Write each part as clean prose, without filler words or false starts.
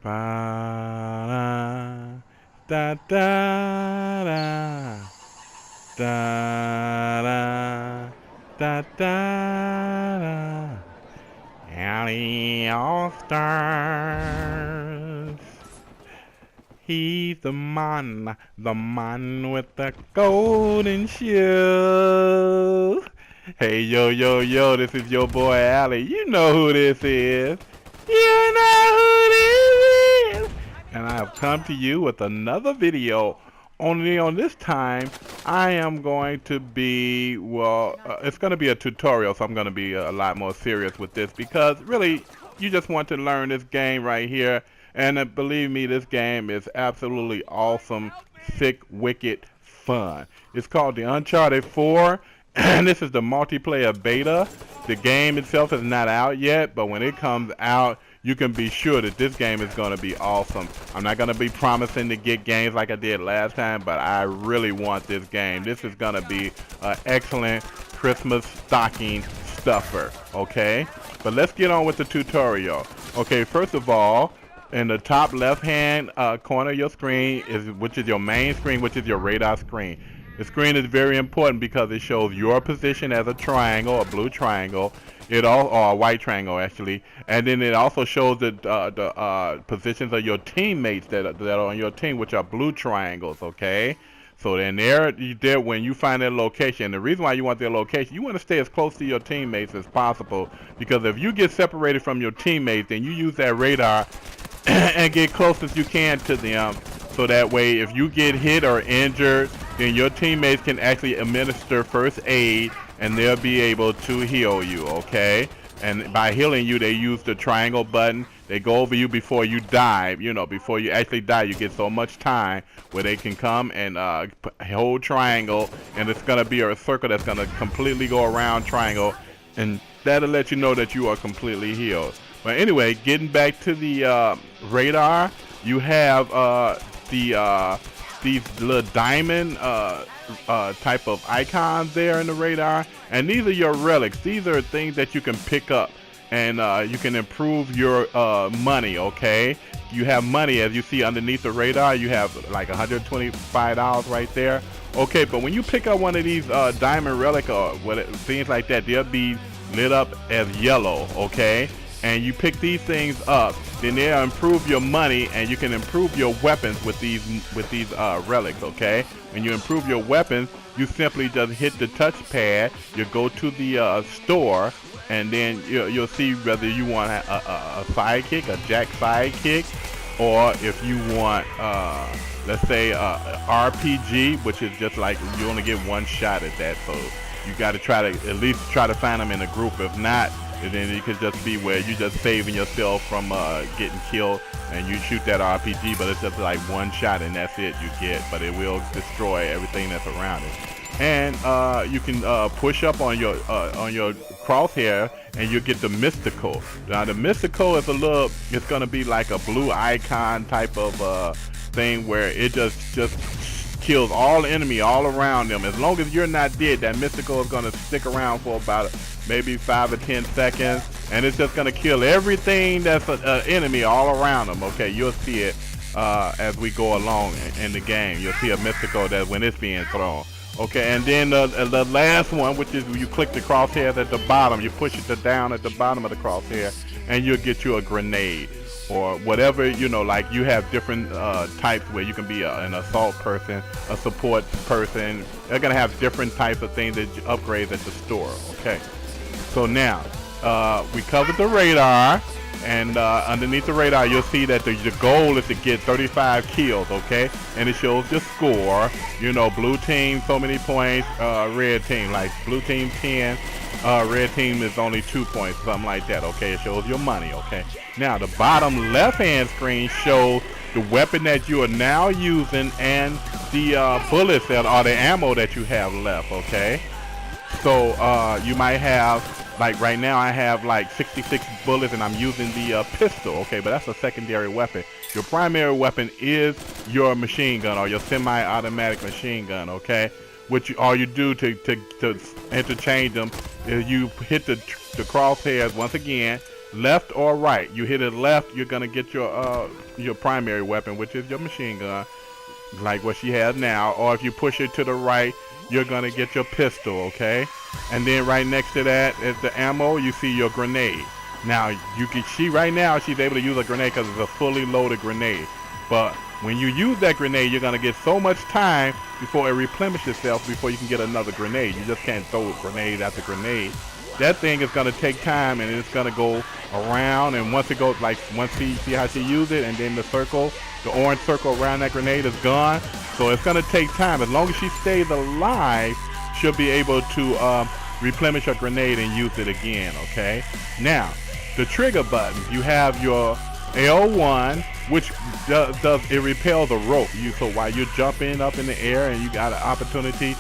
Ba da da da da da da da da. Ally-allstars. He's the man with the golden shoe. Hey, yo, yo, yo, this is your boy Allie. You know who this is. You know who this is. And I have come to you with another video. Only on this time, I am going to be, it's going to be a tutorial, so I'm going to be a lot more serious with this because really, you just want to learn this game right here. And believe me, this game is absolutely awesome, sick, wicked, fun. It's called the Uncharted 4, and this is the multiplayer beta. The game itself is not out yet, but when it comes out, you can be sure that this game is going to be awesome. I'm not going to be promising to get games like I did last time, but I really want this game. This is going to be an excellent Christmas stocking stuffer, okay? But let's get on with the tutorial. Okay, first of all, in the top left-hand corner of your screen, which is your main screen, which is your radar screen. The screen is very important because it shows your position as a triangle, a blue triangle, or a white triangle actually, and then it also shows the positions of your teammates that are on your team, which are blue triangles. Okay, so then there when you find their location, the reason why you want their location, you want to stay as close to your teammates as possible, because if you get separated from your teammates, then you use that radar and get close as you can to them, so that way if you get hit or injured, then your teammates can actually administer first aid and they'll be able to heal you, okay? And by healing you, they use the triangle button. They go over you before you die. You know, before you actually die, you get so much time where they can come and hold triangle, and it's gonna be a circle that's gonna completely go around triangle, and that'll let you know that you are completely healed. But anyway, getting back to the radar, you have these little diamond type of icons there in the radar, and these are your relics. These are things that you can pick up, and you can improve your money. Okay, you have money, as you see underneath the radar. You have like $125 right there. Okay, but when you pick up one of these diamond relic or things like that, they'll be lit up as yellow. Okay, and you pick these things up, then they'll improve your money, and you can improve your weapons with these relics. Okay, when you improve your weapons, you simply just hit the touchpad. You go to the store, and then you'll see whether you want a sidekick, a jack sidekick, or if you want, let's say, RPG, which is just like you only get one shot at that. So you got to try to at least try to find them in a group. If not, then it could just be where you just saving yourself from getting killed, and you shoot that RPG, but it's just like one shot and that's it you get, but it will destroy everything that's around it. And you can push up on your crosshair, and you get the mystical. Now the mystical is it's gonna be like a blue icon type of thing where it just kills all enemy all around them. As long as you're not dead, that mystical is gonna stick around for about maybe 5 or 10 seconds, and it's just gonna kill everything that's an enemy all around them. Okay, you'll see it as we go along in the game. You'll see a mystical that when it's being thrown. Okay, and then the last one, which is you click the crosshairs at the bottom, you push it down at the bottom of the crosshair, and you'll get you a grenade or whatever, you know, like you have different types where you can be an assault person, a support person. They're gonna have different types of things that you upgrade at the store. Okay, so now we covered the radar, and underneath the radar you'll see that the goal is to get 35 kills. Okay, and it shows the score. You know, blue team so many points, red team, like blue team 10, red team is only 2 points, something like that. Okay, it shows your money. Okay, now the bottom left hand screen shows the weapon that you are now using and the bullets that are the ammo that you have left. Okay, so you might have, like right now I have like 66 bullets and I'm using the pistol. Okay, but that's a secondary weapon. Your primary weapon is your machine gun or your semi-automatic machine gun. Okay, all you do to interchange them is you hit the crosshairs once again, left or right. You hit it left, you're gonna get your primary weapon, which is your machine gun, like what she has now. Or if you push it to the right, you're gonna get your pistol, okay? And then right next to that is the ammo. You see your grenade. Now right now she's able to use a grenade because it's a fully loaded grenade. But when you use that grenade, you're gonna get so much time before it replenishes itself before you can get another grenade. You just can't throw grenade after grenade. That thing is gonna take time, and it's gonna go around. And once it goes, like once see how she used it, and then the circle, the orange circle around that grenade is gone. So it's gonna take time. As long as she stays alive, she'll be able to replenish her grenade and use it again. Okay. Now, the trigger buttons. You have your L1, which does it repels a rope. So while you're jumping up in the air and you got an opportunity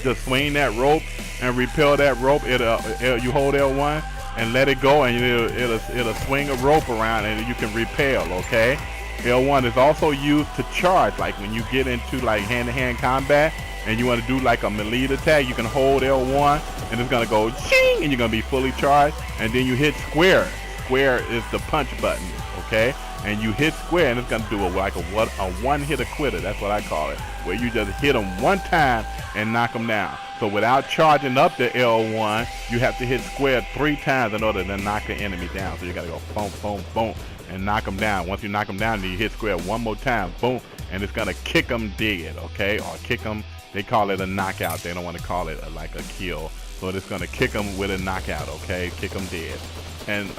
to swing that rope and repel that rope, you hold L1 and let it go, and it'll swing a rope around and you can repel. Okay. L1 is also used to charge, like when you get into like hand-to-hand combat and you want to do like a melee attack, you can hold L1 and it's gonna go ching and you're gonna be fully charged, and then you hit square. Square is the punch button, okay? And you hit square and it's gonna do a one-hitter quitter. That's what I call it, where you just hit them one time and knock them down. So without charging up the L1, you have to hit square 3 times in order to knock the enemy down. So you gotta go boom, boom, boom, and knock them down. Once you knock them down, then you hit square one more time, boom, and it's gonna kick them dead, okay? Or kick them. They call it a knockout. They don't want to call it like a kill. So it's gonna kick them with a knockout, okay? Kick them dead. And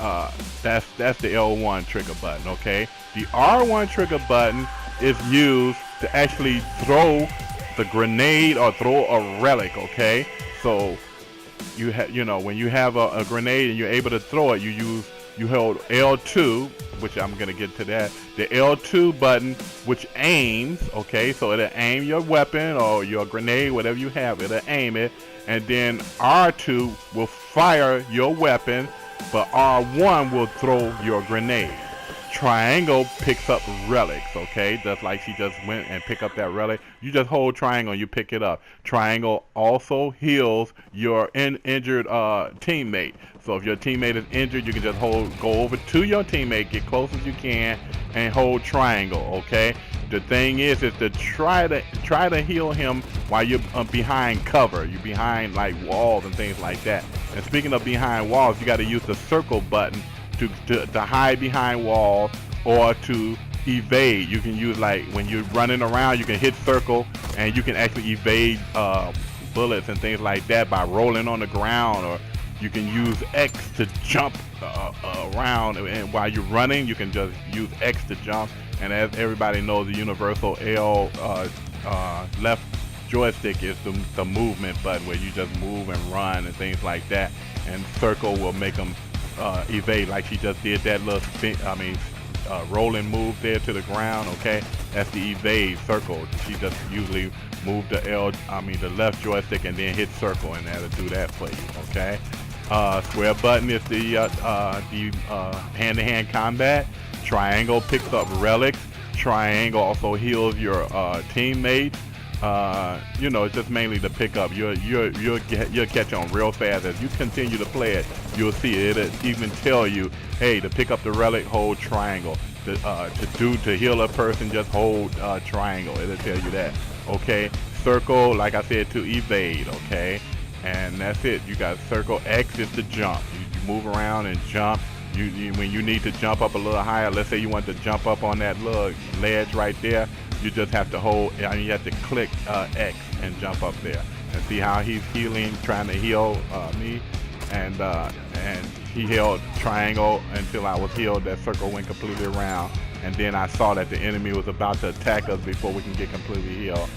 that's the L1 trigger button, okay? The R1 trigger button is used to actually throw the grenade or throw a relic, okay? So when you have a grenade and you're able to throw it, you hold L2, which I'm gonna get to that. The L2 button, which aims, okay? So it'll aim your weapon or your grenade, whatever you have, it'll aim it, and then R2 will fire your weapon, but R1 will throw your grenade. Triangle picks up relics, okay? Just like she just went and picked up that relic. You just hold triangle and you pick it up. Triangle also heals your injured teammate. So if your teammate is injured, you can just go over to your teammate, get close as you can, and hold triangle, okay? The thing is to try to heal him while you're behind cover. You're behind like walls and things like that. And speaking of behind walls, you got to use the circle button to hide behind walls or to evade. You can use, like when you're running around, you can hit circle and you can actually evade bullets and things like that by rolling on the ground, or you can use X to jump around, and while you're running you can just use X to jump. And as everybody knows, the universal L left joystick is the movement button, where you just move and run and things like that, and circle will make them evade, like she just did that little rolling move there to the ground, okay? That's the evade circle. She just usually move the left joystick and then hit circle, and that'll do that for you, okay? Square button is the hand-to-hand combat. Triangle picks up relics. Triangle also heals your teammates. It's just mainly to pick up. You'll catch on real fast as you continue to play it. You'll see it. It'll even tell you, hey, to pick up the relic, hold triangle. To heal a person, just hold triangle. It'll tell you that. Okay. Circle, like I said, to evade. Okay. And that's it. You got circle. X is to jump. You move around and jump. When you need to jump up a little higher, let's say you want to jump up on that little ledge right there, you just have to you have to click X and jump up there. And see how he's healing, trying to heal me, and he held triangle until I was healed. That circle went completely around, and then I saw that the enemy was about to attack us before we can get completely healed,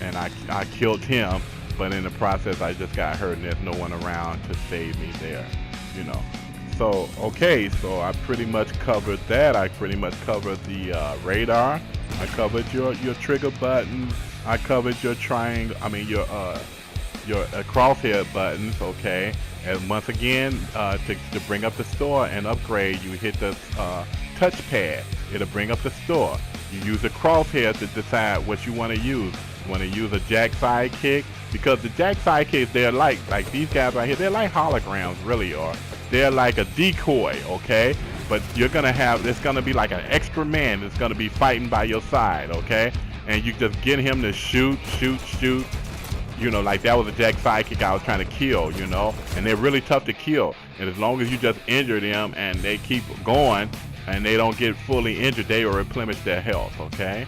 and I killed him. But in the process, I just got hurt, and there's no one around to save me there, So, okay, so I pretty much covered that. I pretty much covered the radar. I covered your trigger button. I covered your triangle, your crosshair buttons, okay? And once again, to bring up the store and upgrade, you hit the touchpad. It'll bring up the store. You use the crosshair to decide what you want to use. You want to use a jack sidekick, because the jack sidekicks, they're like these guys right here, they're like holograms, really are. they're like a decoy, okay? But you're gonna have, it's gonna be like an extra man that's gonna be fighting by your side, okay? And you just get him to shoot, you know, like that was a Jack sidekick I was trying to kill, you know, and they're really tough to kill. And as long as you just injure them and they keep going and they don't get fully injured, they will replenish their health, okay?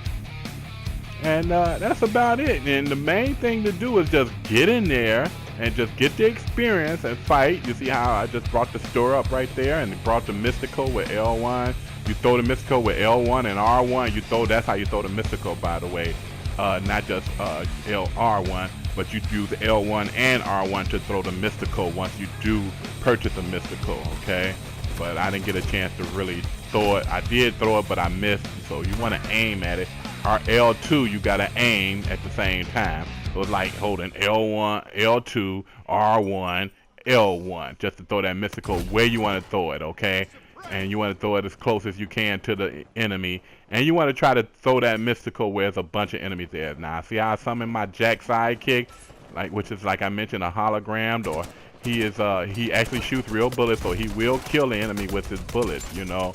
And that's about it. And the main thing to do is just get in there and just get the experience and fight. You see how I just brought the store up right there and brought the mystical with L1. You throw the mystical with L1 and R1. You throw, that's how you throw the mystical, by the way. Not just R1, but you use L1 and R1 to throw the mystical once you do purchase a mystical, okay? But I didn't get a chance to really throw it. I did throw it, but I missed. So you want to aim at it. Or L2, you got to aim at the same time. So it's like holding L1, L2, R1, L1, just to throw that mystical where you want to throw it, okay? And you want to throw it as close as you can to the enemy. And you want to try to throw that mystical where there's a bunch of enemies there. Now, see how I summon my Jack sidekick, like, which is, like I mentioned, a hologram, or he is he actually shoots real bullets, so he will kill the enemy with his bullets, you know.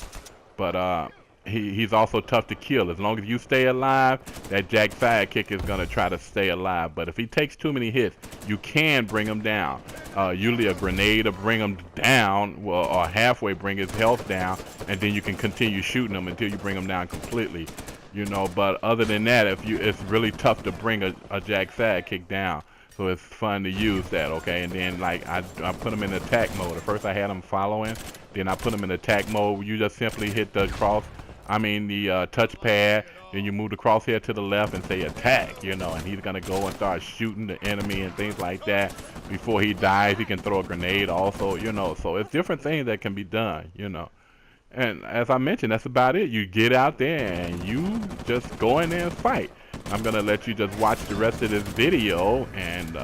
But he's also tough to kill. As long as you stay alive, that Jack sidekick is gonna try to stay alive. But if he takes too many hits, you can bring him down. Usually a grenade will bring him down, well, or halfway bring his health down, and then you can continue shooting him until you bring him down completely. You know, but other than that, it's really tough to bring a Jack sidekick down. So it's fun to use that, okay? And then, like, I put him in attack mode. At first I had him following, then I put him in attack mode. You just simply hit the touchpad, then you move the crosshair to the left and say attack, you know, and he's gonna go and start shooting the enemy and things like that. Before he dies, he can throw a grenade also, you know, so it's different things that can be done, you know. And as I mentioned, that's about it. You get out there and you just go in there and fight. I'm gonna let you just watch the rest of this video, and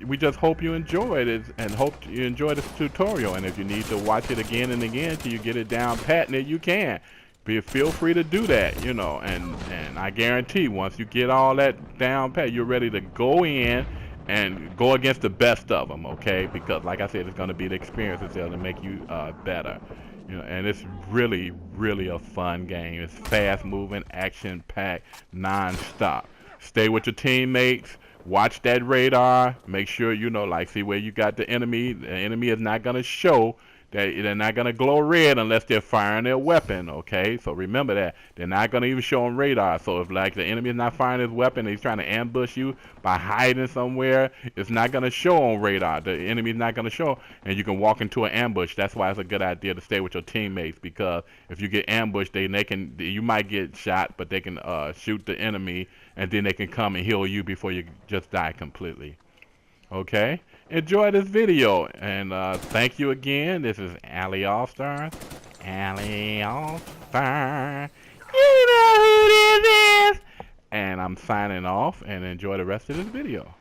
we just hope you enjoyed it and hope you enjoy this tutorial. And if you need to watch it again and again till you get it down pat, you can. Feel free to do that, you know, and I guarantee once you get all that down pat, you're ready to go in and go against the best of them, okay? Because like I said, it's going to be the experience that's going to make you better, you know. And it's really, really a fun game. It's fast moving, action packed, non-stop. Stay with your teammates. Watch that radar. Make sure, you know, like, see where you got the enemy. The enemy is not going to show. They're not going to glow red unless they're firing their weapon, okay? So remember that. They're not going to even show on radar. So if, like, the enemy is not firing his weapon, he's trying to ambush you by hiding somewhere, it's not going to show on radar. The enemy's not going to show, and you can walk into an ambush. That's why it's a good idea to stay with your teammates, because if you get ambushed, you might get shot, but they can shoot the enemy, and then they can come and heal you before you just die completely. Okay? Enjoy this video, and thank you again. This is ally-allstars. Ally-allstar. You know who this is. And I'm signing off, and enjoy the rest of this video.